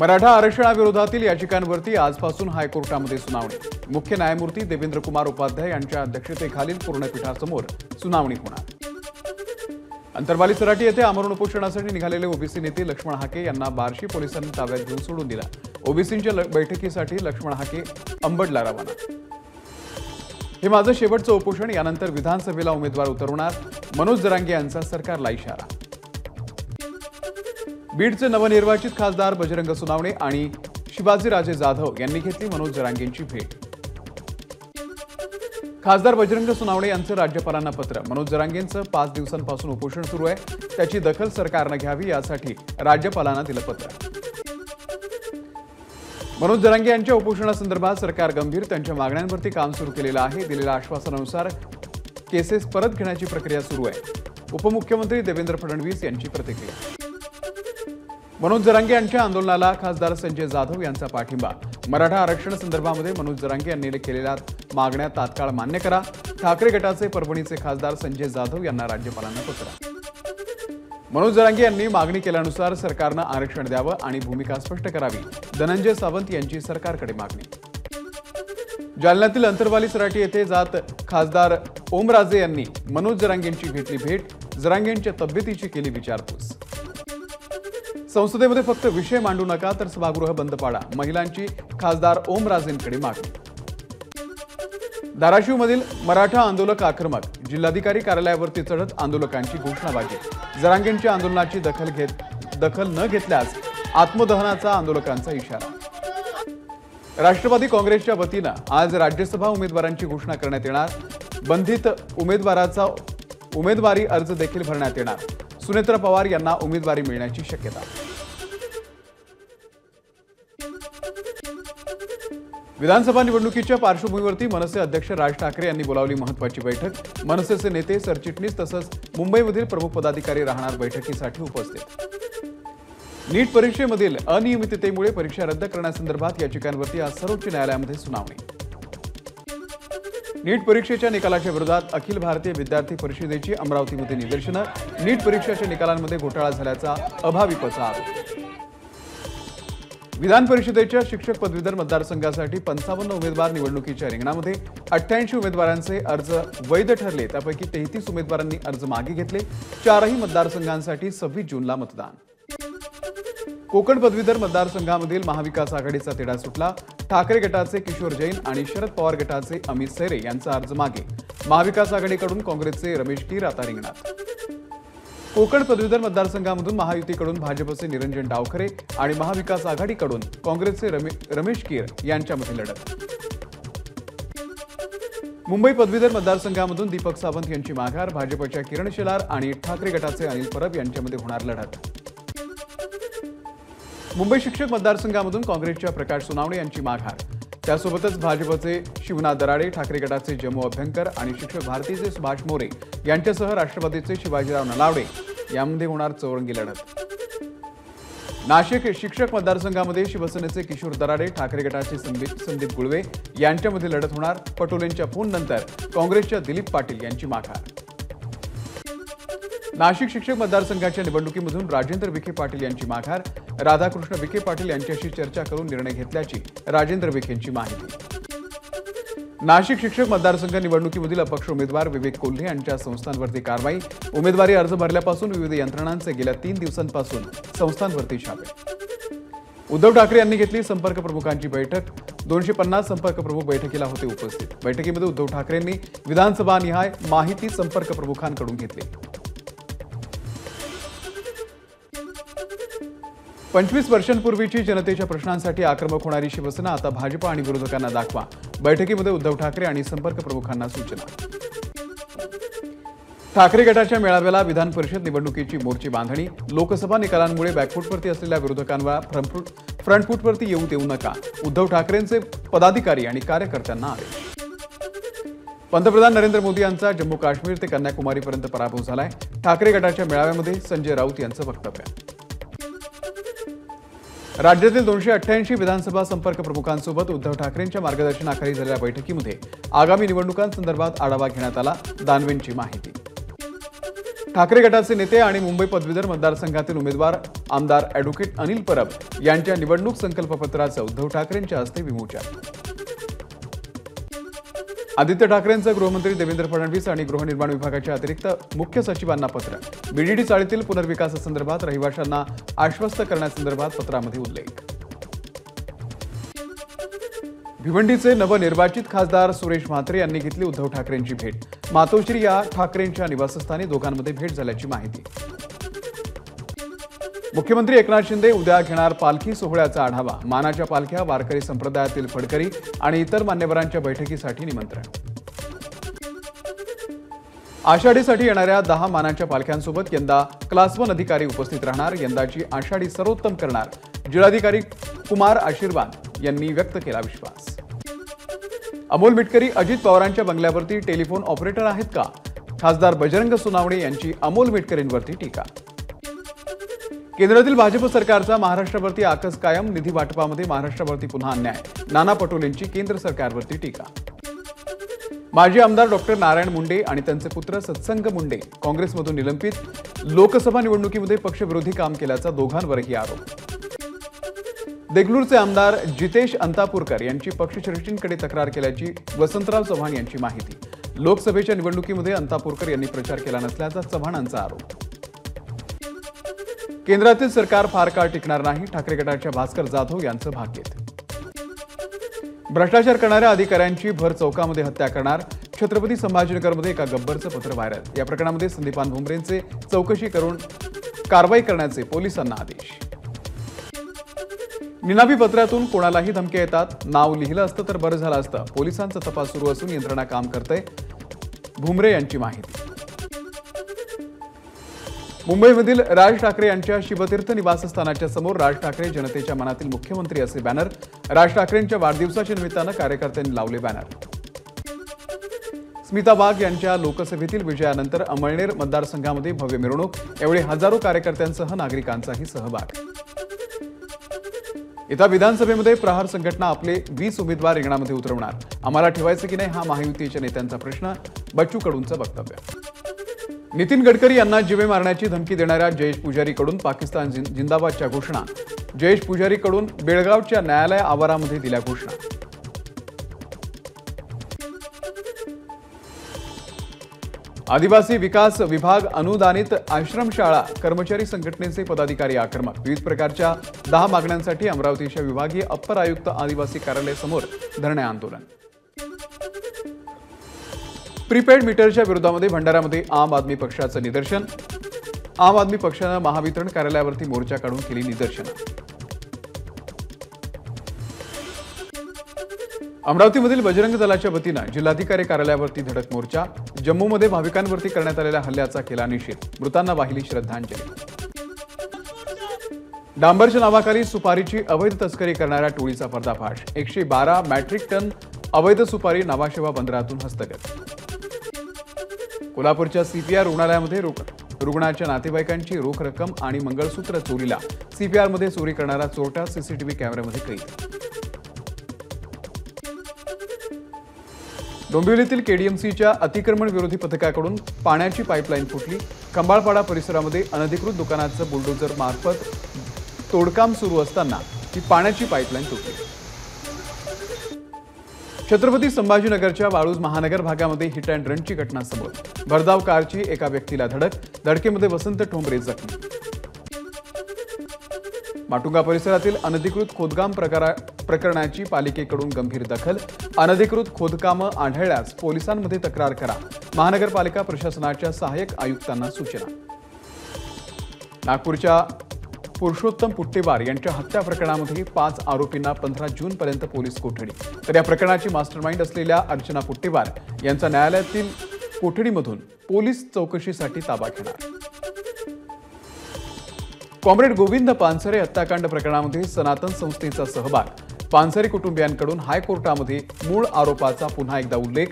मराठा आरक्षणाविरोधातील याचिकांवरती आजपासून हायकोर्टामध्ये सुनावणी। मुख्य न्यायमूर्ती देवेंद्र कुमार उपाध्याय यांच्या अध्यक्षतेखालील पूर्णपीठासमोर सुनावणी होणार। अंतरवाली सराटी येथे आमरण उपोषणासाठी निघालेले ओबीसी नेते लक्ष्मण हाके यांना बार्शी पोलिसांनी ताब्यात घेऊन सोडून दिला। ओबीसींच्या बैठकीसाठी लक्ष्मण हाके अंबडला रवाना। हे माझं शेवटचं उपोषण, यानंतर विधानसभेला उमेदवार उतरवणार, मनोज जरांगे यांचा सरकारला इशारा। बीडचे नवनिर्वाचित खासदार बजरंग सोनावणे आणि शिवाजीराजे जाधव यांनी घेतली मनोज जरांगेंची भेट। खासदार बजरंग सोनावणे यांचं राज्यपालांना पत्र। मनोज जरांगेंचं 5 दिवसांपासून उपोषण सुरू आहे, त्याची दखल सरकारने घ्यावी यासाठी राज्यपालांना दिलं पत्र। मनोज जरांगे यांच्या उपोषणासंदर्भात सरकार गंभीर, त्यांच्या मागण्यांवरती काम सुरू केलेलं आहे। दिलेल्या आश्वासनानुसार केसेस परत घेण्याची प्रक्रिया सुरू आहे। उपमुख्यमंत्री देवेंद्र फडणवीस यांची प्रतिक्रिया। मनोज जरांगे यांच्या आंदोलनाला खासदार संजय जाधव यांचा पाठिंबा। मराठा आरक्षण संदर्भामध्ये मनोज जरांगे यांनी केलेल्या मागण्या तात्काळ मान्य करा। ठाकरे गटाचे परभणीचे खासदार संजय जाधव यांना राज्यपालांना पत्र। मनोज जरांगे यांनी मागणी केल्यानुसार सरकारनं आरक्षण द्यावं आणि भूमिका स्पष्ट करावी। धनंजय सावंत यांची सरकारकडे मागणी। जालन्यातील अंतरवाली सराटी येथे जात खासदार ओमराजे यांनी मनोज जरांगेंची घेतली भेट। जरांगेंच्या तब्येतीची केली विचारपूस। संसदेमध्ये फक्त विषय मांडू नका तर सभागृह बंद पाडा, महिलांची खासदार ओमराजेंकडे मागणी। धाराशिवमधील मराठा आंदोलक आक्रमक, जिल्हाधिकारी कार्यालयावरती चढत आंदोलकांची घोषणाबाजी। जरांगेंच्या आंदोलनाची दखल न घेतल्यास आत्मदहनाचा आंदोलकांचा इशारा। राष्ट्रवादी काँग्रेसच्या वतीनं आज राज्यसभा उमेदवारांची घोषणा करण्यात येणार। बंधित उमेदवाराचा उमेदवारी अर्ज देखील भरण्यात येणार। सुनेत्रा पवार यांना उमेदवारी मिळण्याची शक्यता। विधानसभा निवडणुकीच्या पार्श्वभूमीवरती मनसे अध्यक्ष राज ठाकरे यांनी बोलावली महत्त्वाची बैठक। मनसेचे नेते, सरचिटणीस तसंच मुंबईमधील प्रमुख पदाधिकारी राहणार बैठकीसाठी उपस्थित। नीट परीक्षेमधील अनियमिततेमुळे परीक्षा रद्द करण्यासंदर्भात याचिकांवरती आज सर्वोच्च न्यायालयामध्ये सुनावणी। नीट परीक्षेच्या निकालाच्या विरोधात अखिल भारतीय विद्यार्थी परिषदेची अमरावतीमध्ये निदर्शनं। नीट परीक्षेच्या निकालांमध्ये घोटाळा झाल्याचा अभाविपचा आरोप। विधान परिषदेच्या शिक्षक पदवीधर मतदारसंघासाठी 55 उमेदवार निवडणुकीच्या रिंगणामध्ये। 88 उमेदवारांचे अर्ज वैध ठरले, त्यापैकी 33 उमेदवारांनी अर्ज मागे घेतले। 4ही मतदारसंघांसाठी 26 जूनला मतदान। कोकण पदवीधर मतदारसंघामधील महाविकास आघाडीचा तिढा सुटला। ठाकरे गटाचे किशोर जैन आणि शरद पवार गटाचे अमित सैरे यांचा अर्ज मागे। महाविकास आघाडीकडून काँग्रेसचे रमेश कीर आता रिंगणात। कोकण पदवीधर मतदारसंघामधून महायुतीकडून भाजपचे निरंजन डावखरे आणि महाविकास आघाडीकडून काँग्रेसचे रमेश कीर यांच्यामध्ये लढत। मुंबई पदवीधर मतदारसंघामधून दीपक सावंत यांची माघार। भाजपच्या किरण शेलार आणि ठाकरे गटाचे अनिल परब यांच्यामध्ये होणार लढत। मुंबई शिक्षक मतदारसंघामधून काँग्रेसच्या प्रकाश सोनावणे यांची माघार। त्यासोबतच भाजपचे शिवनाथ दराडे, ठाकरे गटाचे जम्मू अभ्यंकर आणि शिक्षक भारतीचे सुभाष मोरे यांच्यासह राष्ट्रवादीचे शिवाजीराव नलावडे यामध्ये होणार चौरंगी लढत। नाशिक शिक्षक मतदारसंघामध्ये शिवसेनेचे किशोर दराडे, ठाकरे गटाचे संदीप गुळवे यांच्यामध्ये लढत होणार। पटोलेंच्या फोननंतर काँग्रेसच्या दिलीप पाटील यांची माघार। नाशिक शिक्षक मतदारसंघाच्या निवडणुकीमधून राजेंद्र विखे पाटील यांची माघार। राधाकृष्ण विखे पाटील यांच्याशी चर्चा करून निर्णय घेतल्याची राजेंद्र विखेंची माहिती। नाशिक शिक्षक मतदारसंघ निवडणुकीमधील अपक्ष उमेदवार विवेक कोल्हे यांच्या संस्थांवरती कारवाई। उमेदवारी अर्ज भरल्यापासून विविध यंत्रणांचे गेल्या 3 दिवसांपासून संस्थांवरती छापे। उद्धव ठाकरे यांनी घेतली संपर्क प्रमुखांची बैठक। 250 संपर्क प्रमुख बैठकीला होते उपस्थित। बैठकीमध्ये उद्धव ठाकरेंनी विधानसभा निहाय माहिती संपर्क प्रमुखांकडून घेतली। 25 वर्षांपूर्वीची जनतेच्या प्रश्नांसाठी आक्रमक होणारी शिवसेना आता भाजप आणि विरोधकांना दाखवा। बैठकीमध्ये उद्धव ठाकरे आणि संपर्क प्रमुखांना सूचना। ठाकरे गटाच्या मेळाव्याला विधान परिषद निवडणुकीची मोर्ची बांधणी। लोकसभा निकालांमुळे बॅकफूटवरती असलेल्या विरोधकांवर फ्रंटफूटवरती येऊ देऊ नका, उद्धव ठाकरेंचे पदाधिकारी आणि कार्यकर्त्यांना आदेश। पंतप्रधान नरेंद्र मोदी यांचा जम्मू काश्मीर ते कन्याकुमारीपर्यंत पराभव झालाय। ठाकरे गटाच्या मेळाव्यामध्ये संजय राऊत यांचं वक्तव्य। राज्यातील 288 विधानसभा संपर्क प्रमुखांसोबत उद्धव ठाकरेंच्या मार्गदर्शनाखाली झालेल्या बैठकीमध्ये आगामी निवडणुकांसंदर्भात आढावा घेण्यात आला। दानवेंची माहिती। ठाकरे गटाचे नेते आणि मुंबई पदवीधर मतदारसंघातील उमेदवार आमदार ॲडव्होकेट अनिल परब यांच्या निवडणूक संकल्पपत्राचं उद्धव ठाकरेंच्या हस्ते विमोचन. आदित्य ठाकरेंचं गृहमंत्री देवेंद्र फडणवीस आणि गृहनिर्माण विभागाच्या अतिरिक्त मुख्य सचिवांना पत्र. बीडीडी चाळीतील पुनर्विकासासंदर्भात रहिवाशांना आश्वस्त करण्यासंदर्भात पत्रामध्ये उल्लेख. भिवंडीचे नवनिर्वाचित खासदार सुरेश म्हात्रे यांनी घेतली उद्धव ठाकरेंची भेट. मातोश्री या ठाकरेंच्या निवासस्थानी दोघांमध्ये भेट झाल्याची माहिती. मुख्यमंत्री एकनाथ शिंदे उद्या घेणार पालखी सोहळ्याचा आढावा. मानाच्या पालख्या, वारकरी संप्रदायातील फडकरी आणि इतर मान्यवरांच्या बैठकीसाठी निमंत्रण. आषाढीसाठी येणाऱ्या 10 मानाच्या पालख्यांसोबत यंदा क्लास 1 अधिकारी उपस्थित राहणार. यंदाची आषाढी सर्वोत्तम करणार जिल्हाधिकारी कुमार आशीर्वाद यांनी व्यक्त केला विश्वास. अमोल मिटकरी अजित पवारांच्या बंगल्यावरती टेलिफोन ऑपरेटर आहेत का? खासदार बजरंग सोनावणे यांची अमोल मिटकरींवरती टीका. केंद्रातील भाजप सरकारचा महाराष्ट्रावरती आकस कायम. निधी वाटपामध्ये महाराष्ट्रावरती पुन्हा अन्याय. नाना पटोलेंची केंद्र सरकारवरती टीका. माजी आमदार डॉक्टर नारायण मुंडे आणि त्यांचे पुत्र सत्संग मुंडे काँग्रेसमधून निलंबित. लोकसभा निवडणुकीमध्ये पक्षविरोधी काम केल्याचा दोघांवरही आरोप. देगलूरचे आमदार जितेश अंतापूरकर यांची पक्षश्रेष्ठींकडे तक्रार केल्याची वसंतराव चव्हाण यांची माहिती. लोकसभेच्या निवडणुकीमध्ये अंतापूरकर यांनी प्रचार केला नसल्याचा चव्हाणांचा आरोप. केंद्रातील सरकार फार काळ टिकणार नाही. ठाकरे गटाच्या भास्कर जाधव यांचं भाकीत. भ्रष्टाचार करणाऱ्या अधिकाऱ्यांची भर चौकामध्ये हत्या करणार. छत्रपती संभाजीनगरमध्ये एका गब्बरचं पत्र व्हायरल. या प्रकरणामध्ये संदीपान भुमरेंचे चौकशी करून कारवाई करण्याचे पोलिसांना आदेश. निनावी पत्रातून कोणालाही धमक्या येतात. नाव लिहिलं असतं तर बरं झालं असतं. पोलिसांचा तपास सुरू असून यंत्रणा काम करते. भुमरे यांची माहिती. मुंबईमधील राज ठाकरे यांच्या शिवतीर्थ निवासस्थानाच्या समोर राज ठाकरे जनतेच्या मनातील मुख्यमंत्री असे बॅनर. राज ठाकरेंच्या वाढदिवसाच्या निमित्तानं कार्यकर्त्यांनी लावले बॅनर. स्मिता वाघ यांच्या लोकसभेतील विजयानंतर अमळनेर मतदारसंघामध्ये भव्य मिरवणूक. यावेळी हजारो कार्यकर्त्यांसह नागरिकांचाही सहभाग. येत्या विधानसभेमध्ये प्रहार संघटना आपले 20 उमेदवार रिंगणामध्ये उतरवणार. आम्हाला ठेवायचं की नाही हा महायुतीच्या नेत्यांचा प्रश्न. बच्चू कडूंचं वक्तव्य. नितीन गडकरी यांना जीवे मारण्याची धमकी देणाऱ्या जयेश पुजारीकडून पाकिस्तान जिंदाबादच्या घोषणा. जयेश पुजारीकडून बेळगावच्या न्यायालय आवारामध्ये दिल्या घोषणा. आदिवासी विकास विभाग अनुदानित आश्रमशाळा कर्मचारी संघटनेचे पदाधिकारी आक्रमक. विविध प्रकारच्या 10 मागण्यांसाठी अमरावतीच्या विभागीय अप्पर आयुक्त आदिवासी कार्यालयासमोर धरणे आंदोलन. प्रीपेड मीटरच्या विरोधामध्ये भंडाऱ्यामध्ये आम आदमी पक्षाचं निदर्शन. आम आदमी पक्षानं महावितरण कार्यालयावरती मोर्चा काढून केली निदर्शनं. अमरावतीमधील बजरंग दलाच्या वतीनं जिल्हाधिकारी कार्यालयावरती धडक मोर्चा. जम्मूमध्ये भाविकांवरती करण्यात आलेल्या हल्ल्याचा केला निषेध. मृतांना वाहिली श्रद्धांजली. डांबरच्या नावाखाली सुपारीची अवैध तस्करी करणाऱ्या टोळीचा पर्दाफाश. 112 मॅट्रिक टन अवैध सुपारी नावाशेवा बंदरातून हस्तगत. कोल्हापूरच्या सीपीआर रुग्णालयामध्ये रुग्णाच्या नातेवाईकांची रोख रक्कम आणि मंगळसूत्र चोरीला. सीपीआरमध्ये चोरी करणारा चोरटा सीसीटीव्ही कॅमेऱ्यामध्ये कैद. डोंबिवलीतील केडीएमसीच्या अतिक्रमण विरोधी पथकाकडून पाण्याची पाईपलाईन फुटली. खंबाळपाडा परिसरामध्ये अनधिकृत दुकानाचं बुलडोझर मार्फत तोडकाम सुरू असताना ही पाण्याची पाईपलाईन तुटली. छत्रपती संभाजीनगरच्या वाळूज महानगर भागामध्ये हिट अँड रनची घटना समोर. भरधाव कारची एका व्यक्तीला धडक. धडकेमध्ये वसंत ठोंबरे जखमी. माटुंगा परिसरातील अनधिकृत खोदकाम प्रकरणाची पालिकेकडून गंभीर दखल. अनधिकृत खोदकामं आढळल्यास पोलिसांमध्ये तक्रार करा. महानगरपालिका प्रशासनाच्या सहाय्यक आयुक्तांना सूचना. नागपूरच्या पुरुषोत्तम पुट्टेवार यांच्या हत्या प्रकरणामध्ये 5 आरोपींना 15 जूनपर्यंत पोलीस कोठडी. तर या प्रकरणाची मास्टरमाइंड असलेल्या अर्चना पुट्टेवार यांचा न्यायालयातील कोठडीमधून पोलीस चौकशीसाठी ताबा घेणार. कॉम्रेड गोविंद पानसरे हत्याकांड प्रकरणामध्ये सनातन संस्थेचा सहभाग. पानसरे कुटुंबियांकडून हायकोर्टामध्ये मूळ आरोपाचा पुन्हा एकदा उल्लेख.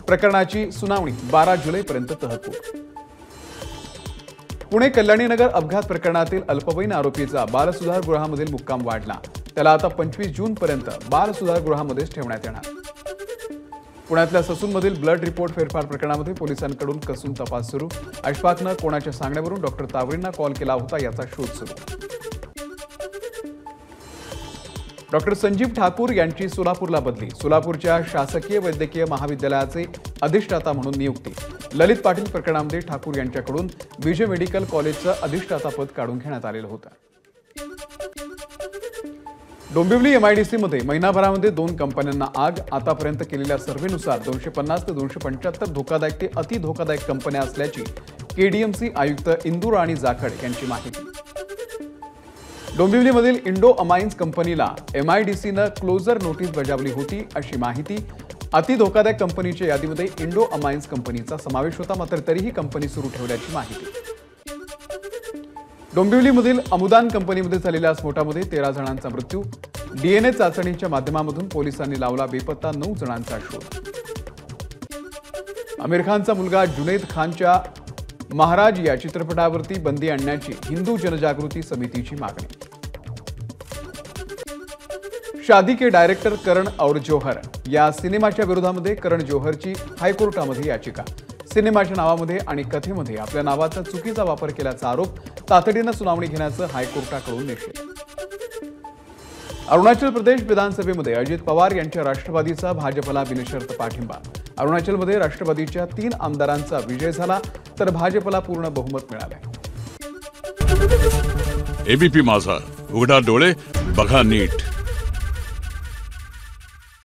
प्रकरणाची सुनावणी 12 जुलैपर्यंत तहकूब. पुणे कल्याणीनगर अपघात प्रकरणातील अल्पवयीन आरोपीचा बालसुधारगृहामधील मुक्काम वाढला. त्याला आता 25 जूनपर्यंत बालसुधारगृहामध्येच ठेवण्यात येणार. पुण्यातल्या ससूनमधील ब्लड रिपोर्ट फेरफार प्रकरणामध्ये पोलिसांकडून कसून तपास सुरू. अशफाकनं कोणाच्या सांगण्यावरून डॉक्टर तावरेंना कॉल केला होता याचा शोध सुरू. डॉक्टर संजीव ठाकूर यांची सोलापूरला बदली. सोलापूरच्या शासकीय वैद्यकीय महाविद्यालयाचे अधिष्ठाता म्हणून नियुक्ती. ललित पाटील प्रकरणामध्ये ठाकूर यांच्याकडून विजय मेडिकल कॉलेजचं अधिष्ठातापद काढून घेण्यात आलेलं होतं. डोंबिवली एमआयडीसीमध्ये महिनाभरामध्ये 2 कंपन्यांना आग. आतापर्यंत केलेल्या सर्व्हेनुसार 250 ते 275 धोकादायक ते अति धोकादायक कंपन्या असल्याची केडीएमसी आयुक्त इंदू राणी जाखड यांची माहिती. डोंबिवलीमधील इंडो अमाइन्स कंपनीला एमआयडीसीनं क्लोजर नोटीस बजावली होती अशी माहिती. अति धोकादायक कंपनीच्या यादीमध्ये इंडो अमाइन्स कंपनीचा समावेश होता, मात्र तरीही कंपनी सुरू ठेवल्याची माहिती. डोंबिवलीमधील अमुदान कंपनीमध्ये झालेल्या स्फोटामध्ये 13 जणांचा मृत्यू. डीएनए चाचणीच्या माध्यमातून पोलिसांनी लावला बेपत्ता 9 जणांचा शोध. आमिर खानचा मुलगा जुनैद खानच्या महाराज या चित्रपटावरती बंदी आणण्याची हिंदू जनजागृती समितीची मागणी. शादी के डायरेक्टर करण और जोहर या सिनेमाच्या विरोधामध्ये करण जोहरची हायकोर्टामध्ये याचिका. सिनेमाच्या नावामध्ये आणि कथेमध्ये आपल्या नावाचा चुकीचा वापर केल्याचा आरोप. तातडीनं सुनावणी घेण्याचं हायकोर्टाकडून निषेध. अरुणाचल प्रदेश विधानसभेमध्ये अजित पवार यांच्या राष्ट्रवादीचा भाजपला बिनशर्त पाठिंबा. अरुणाचलमध्ये राष्ट्रवादीच्या 3 आमदारांचा विजय झाला तर भाजपला पूर्ण बहुमत मिळाले. एबीपी माझा, उघडा डोळे बघा नीट.